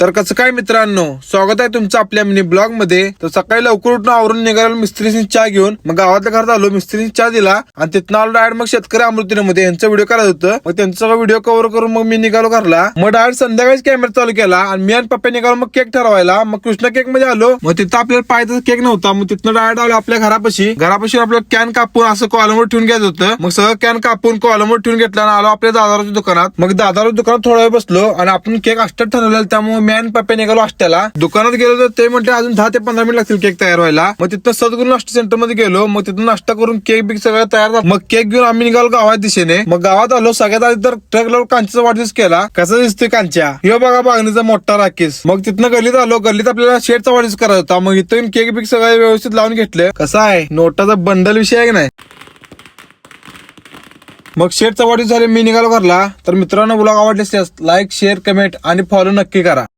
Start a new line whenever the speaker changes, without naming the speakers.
तर कसं काय मित्रांनो, स्वागत आहे तुमचं आपल्या मिनी ब्लॉग मध्ये. तर सकाळी लवकर उठून आवरून निघालो मिस्त्रीची चहा घेऊन. मग गावातल्या घरात आलो, मिस्त्रीची चहा दिला आणि तिथनं आलो डायरेक्ट मग शेतकरी अमृतीमध्ये यांचा व्हिडिओ करायचं होतं. मग त्यांचा व्हिडिओ कव्हर करून मग मी निघालो घरला. मग डायरेक्ट संध्याकाळीच कॅमेरा चालू केला आणि मी आणि पप्पा निघालो मग केक ठरवायला. मग कृष्णा केक मध्ये आलो. मग तिथं आपल्याला पाहायचा केक नव्हता. मग तिथनं डायरेक्ट आलो आपल्या घरापाशी आपल्याला कॅन कापून असं कॉलमवर ठेवून घ्यायचं होतं. मग सगळं कॅन कापून कॉलमवर ठेवून घेतला आणि आलो आपल्या दादाच्या दुकानात. मग दादाच्या दुकानात थोडा वेळ बसलो आणि आपण केक अस्टर ठरवलेला. त्यामुळे मी आणि पप्पा निघालो त्याला दुकानात गेलो तर ते म्हणते अजून 10 ते 15 मिनिट लागतील केक तयार व्हायला. मग तिथं सद्गुरू नाश्ता सेंटर मध्ये गेलो. मग तिथून नाश्ता करून केक बिक सगळं तयार झाला. मग केक घेऊन आम्ही निघालो गावात दिशेने. मग गावात आलो. सगळ्यात आधी तर ट्रक लावून कांच्याचा वाढदिवस केला. कसा दिसतोय कांच्या, हे बघा बागणीचा मोठा राकेश. मग तिथनं गल्लीत आलो. गल्लीत आपल्याला शेडचा वाढदिवस करायचा होता. मग इथून केक बिक सगळं व्यवस्थित लावून घेतलं. कसा आहे नोटाचा बंडल विषय आहे की नाही. मग शेडचा वाढदिवस झाले, मी निघालो घरला. तर मित्रांनो ब्लॉग आवडले लाईक शेअर कमेंट आणि फॉलो नक्की करा.